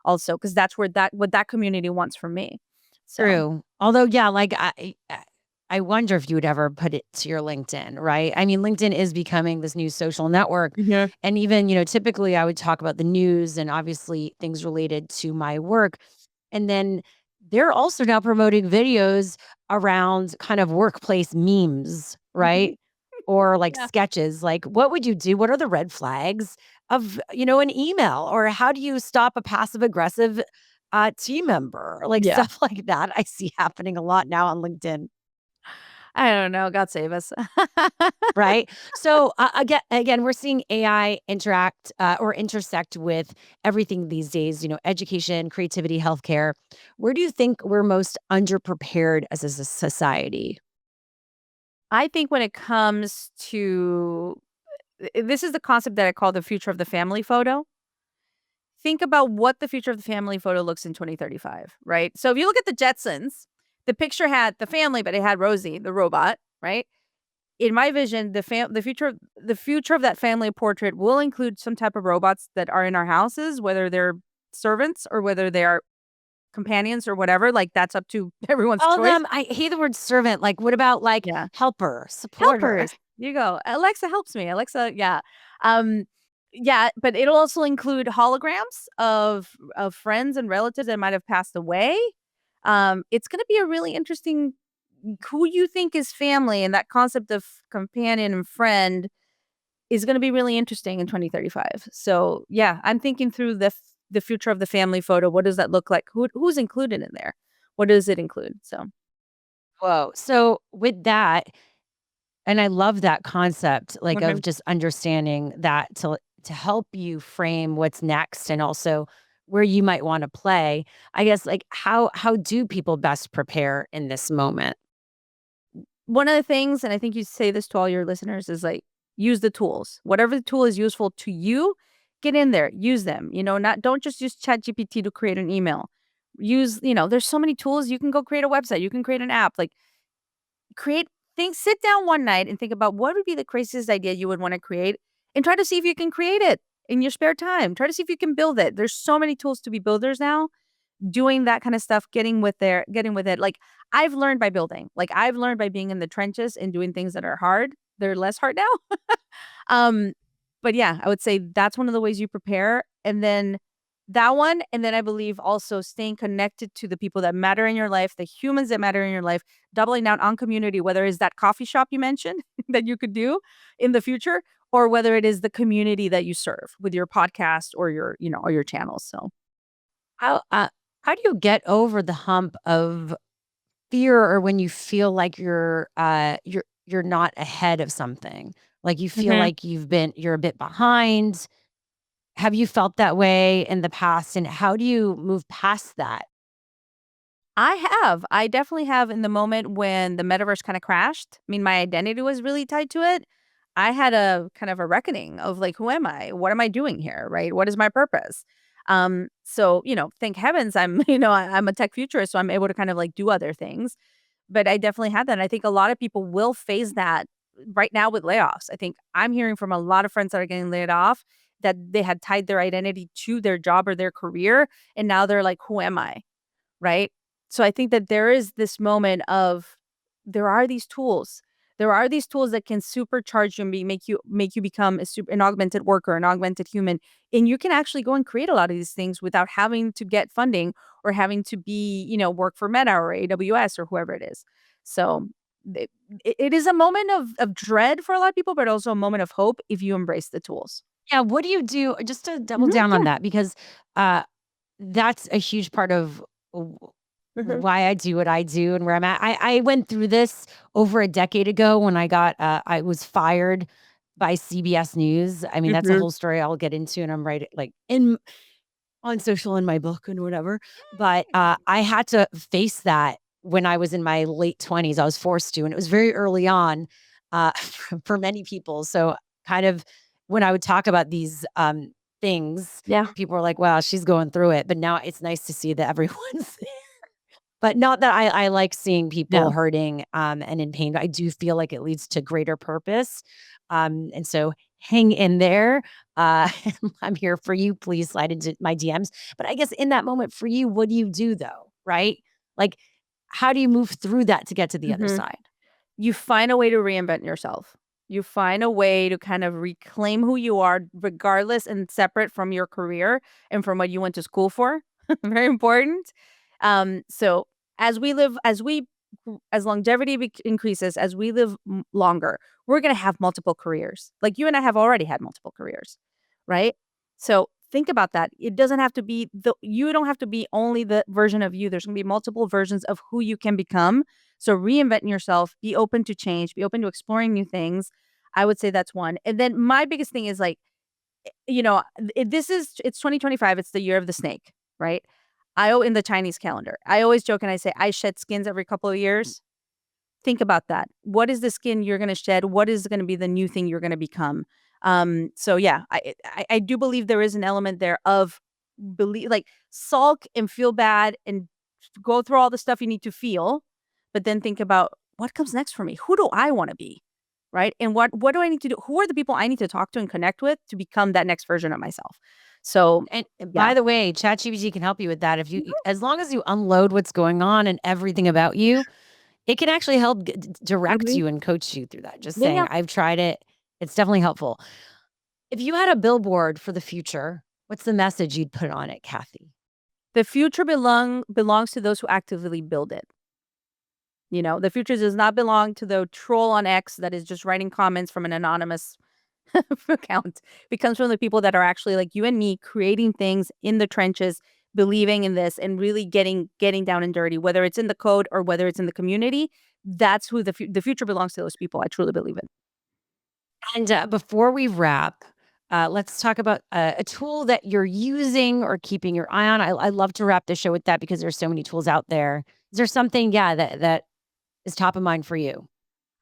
also, because that's where that what that community wants from me. So True. Although, yeah, like I wonder if you would ever put it to your LinkedIn, right? I mean, LinkedIn is becoming this new social network. yeah. And even, typically I would talk about the news and obviously things related to my work. And then they're also now promoting videos around kind of workplace memes, right? Or like Yeah. sketches. Like, what would you do? What are the red flags of, an email? Or how do you stop a passive aggressive team member? Like Yeah. stuff like that I see happening a lot now on LinkedIn. I don't know. God save us. Right. So again, we're seeing AI interact or intersect with everything these days. Education, creativity, healthcare. Where do you think we're most underprepared as a society? I think when it comes to this is the concept that I call the future of the family photo. Think about what the future of the family photo looks in 2035, right? So if you look at the Jetsons, the picture had the family, but it had Rosie, the robot, right? In my vision, the future of that family portrait will include some type of robots that are in our houses, whether they're servants or whether they are companions or whatever. Like that's up to everyone's All of choice. them. I hate the word servant. Like, what about like Yeah. helper, supporter? Helpers. You go. Alexa helps me. Alexa, yeah. Um, yeah, but it'll also include holograms of friends and relatives that might have passed away. It's gonna be a really interesting who you think is family and that concept of companion and friend is gonna be really interesting in 2035. So, yeah, I'm thinking through the future of the family photo. What does that look like? Who's included in there? What does it include? So Whoa. So with that, and I love that concept, like of okay. just understanding that to help you frame what's next and also where you might want to play. I guess like how do people best prepare in this moment? One of the things, and I think you say this to all your listeners, is like use the tools. Whatever the tool is useful to you, get in there, use them. Not don't just use ChatGPT to create an email. There's so many tools. You can go create a website, you can create an app, like create things, sit down one night and think about what would be the craziest idea you would want to create and try to see if you can create it in your spare time. Try to see if you can build it. There's so many tools to be builders now doing that kind of stuff, getting with it. Like I've learned by building. Like I've learned by being in the trenches and doing things that are hard. They're less hard now. um, but yeah, I would say that's one of the ways you prepare. And then that one, and then I believe also staying connected to the people that matter in your life, the humans that matter in your life, doubling down on community, whether it's that coffee shop you mentioned that you could do in the future, or whether it is the community that you serve with your podcast or or your channels. So How do you get over the hump of fear or when you feel like you're not ahead of something? Like you feel mhm. like you're a bit behind. Have you felt that way in the past and how do you move past that? I have. I definitely have in the moment when the metaverse kind of crashed. I mean, my identity was really tied to it. I had a kind of a reckoning of like, who am I? What am I doing here? Right? What is my purpose? So, thank heavens I'm, I'm a tech futurist, so I'm able to kind of like do other things. But I definitely had that. And I think a lot of people will face that right now with layoffs. I think I'm hearing from a lot of friends that are getting laid off that they had tied their identity to their job or their career. And now they're like, who am I? Right? So I think that there is this moment of there are these tools. There are these tools that can supercharge you and make you become an augmented worker, an augmented human, and you can actually go and create a lot of these things without having to get funding or having to be, work for Meta or AWS or whoever it is. So it, it is a moment of dread for a lot of people, but also a moment of hope if you embrace the tools. Yeah, what do you do just to double Mhm, down on yeah. that because, uh, that's a huge part of w Mhm, why I do what I do and where I'm at. I went through this over a decade ago when I was fired by CBS News. I mean, that's a mhm. whole story I'll get into, and I'm writing, like, in on social in my book and whatever, but, I had to face that when I was in my late 20s. I was forced to, and it was very early on, for many people. So, kind of when I would talk about these, things, Yeah, people were like, "Wow, she's going through it," but now it's nice to see that everyone's but not that I like seeing yeah. people hurting, and in pain, but I do feel like it leads to greater purpose, and so hang in there. Uh, I'm here for you. Please slide into my DMs. But I guess in that moment for you, what do you do though, right? Like, how do you move through that to get to the other Mhm. side? You find a way to reinvent yourself. You find a way to kind of reclaim who you are, regardless and separate from your career and from what you went to school for. Very important. So as longevity increases, as we live longer, we're going to have multiple careers. Like you and I have already had multiple careers, right? So think about that. It doesn't have to be you don't have to be only the version of you. There's going to be multiple versions of who you can become, so reinventing yourself, be open to change, be open to exploring new things. I would say that's one. And then my biggest thing is like, it's 2025. It's the year of the snake, right? In the Chinese calendar. I always joke and I say I shed skins every couple of years. Think about that. What is the skin you're going to shed? What is going to be the new thing you're going to become? So yeah, I do believe there is an element there of believe, like sulk and feel bad and go through all the stuff you need to feel, but then think about what comes next for me. Who do I want to be? Right? And what do I need to do? Who are the people I need to talk to and connect with to become that next version of myself? So And yeah. by the way, ChatGPT can help you with that. If as long as you unload what's going on and everything about you, it can actually help direct Mhm. you and coach you through that. Just Yeah, saying, yeah. I've tried it. It's definitely helpful. If you had a billboard for the future, what's the message you'd put on it, Cathy? The future belongs to those who actively build it. The future does not belong to the troll on X that is just writing comments from an anonymous account. It comes from the people that are actually like you and me creating things in the trenches, believing in this and really getting down and dirty, whether it's in the code or whether it's in the community. That's who the future belongs to those people. I truly believe it. And before we wrap, let's talk about a tool that you're using or keeping your eye on. I love to wrap the show with that because there's so many tools out there. Is there something, yeah, that is top of mind for you?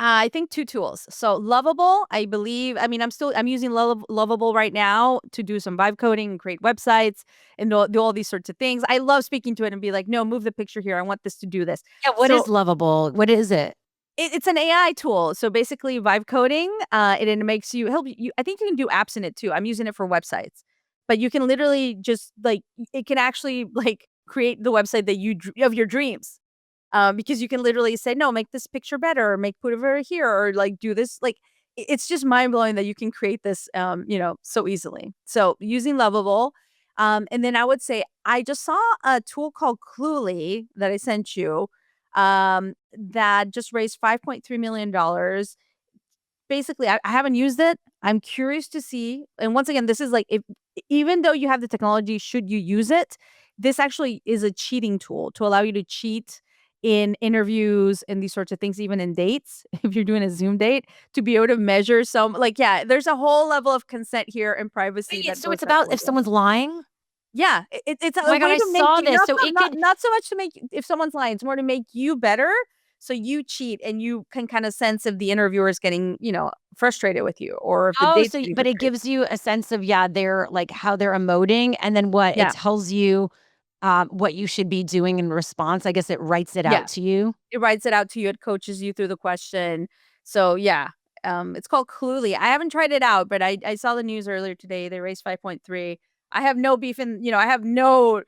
I think 2 tools. So Lovable, I'm using Lovable right now to do some vibe coding and create websites and do all these sorts of things. I love speaking to it and be like, "No, move the picture here. I want this to do this." Yeah, what So is lovable? What is it? it's an AI tool. So basically vibe coding, and it makes you help you I think you can do apps in it too. I'm using it for websites. But you can literally just like it can actually like create the website that of your dreams. Because you can literally say, "No, make this picture better, or make put it over here, or like do this." Like it's just mind blowing that you can create this, so easily. So using Lovable, and then I would say I just saw a tool called Cluely that I sent you, that just raised $5.3 million. Basically, I haven't used it. I'm curious to see, and once again, this is like if even though you have the technology, should you use it, this actually is a cheating tool to allow you to cheat in interviews and these sorts of things, even in dates, if you're doing a Zoom date, to be able to measure some like, yeah, there's a whole level of consent here and privacy Wait, that so goes it's back about if towards it. someone's lying? Yeah, it's Oh a my god, way I to make saw you this. So it could not so much to make if someone's lying, it's more to make you better, so you cheat and you can kinda sense if the interviewer is getting, frustrated with you or if the Oh, date's so getting but it frustrated. gives you a sense of, yeah, they're like how they're emoting, and then what? It Yeah, tells you, what you should be doing in response. I guess it writes it yeah. out to you. It writes it out to you, it coaches you through the question. So, yeah, it's called Cluely. I haven't tried it out, but I saw the news earlier today, they raised 5.3. I have no beef I have no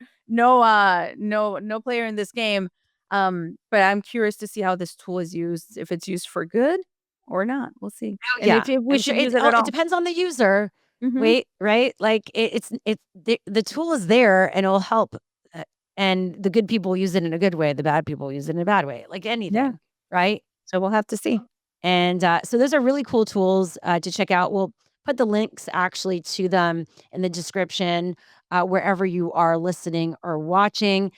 player in this game, but I'm curious to see how this tool is used, if it's used for good or not. We'll see. Oh, And yeah. if we I'm should sure use it at it all. depends on the user. Mhm. Wait, right? Like it's the tool is there and it'll help. uh, And the good people use it in a good way. The bad people use it in a bad way, like Yeah. anything, right? So we'll have to see. And so those are really cool tools to check out. We'll put the links actually to them in the description wherever you are listening or watching.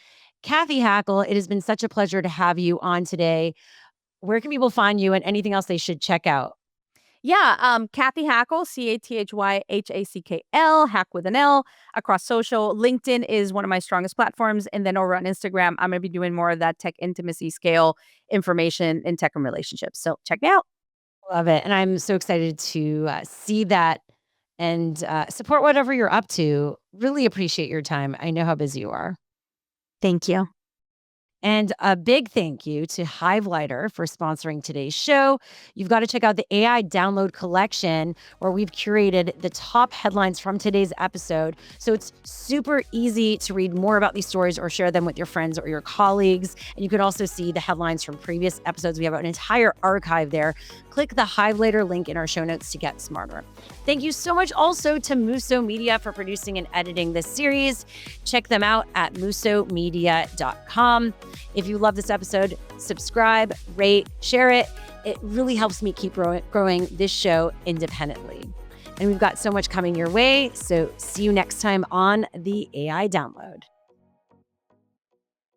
Cathy Hackl, it has been such a pleasure to have you on today. Where can people find you and anything else they should check out? Yeah, Cathy Hackl, CathyHackl, Hack with an L, across social. LinkedIn is one of my strongest platforms, and then over on Instagram, I'm gonna be doing more of that tech intimacy scale information in tech and relationships. So check me out. Love it. And I'm so excited to see that and support whatever you're up to. Really appreciate your time. I know how busy you are. Thank you. And a big thank you to Hivelighter for sponsoring today's show. You've got to check out the AI Download Collection, where we've curated the top headlines from today's episode. So it's super easy to read more about these stories or share them with your friends or your colleagues. And you can also see the headlines from previous episodes. We have an entire archive there. Click the Hivelighter link in our show notes to get smarter. Thank you so much also to Muso Media for producing and editing this series. Check them out at musomedia.com. If you love this episode, subscribe, rate, share it. It really helps me keep growing this show independently. And we've got so much coming your way. So see you next time on the AI Download.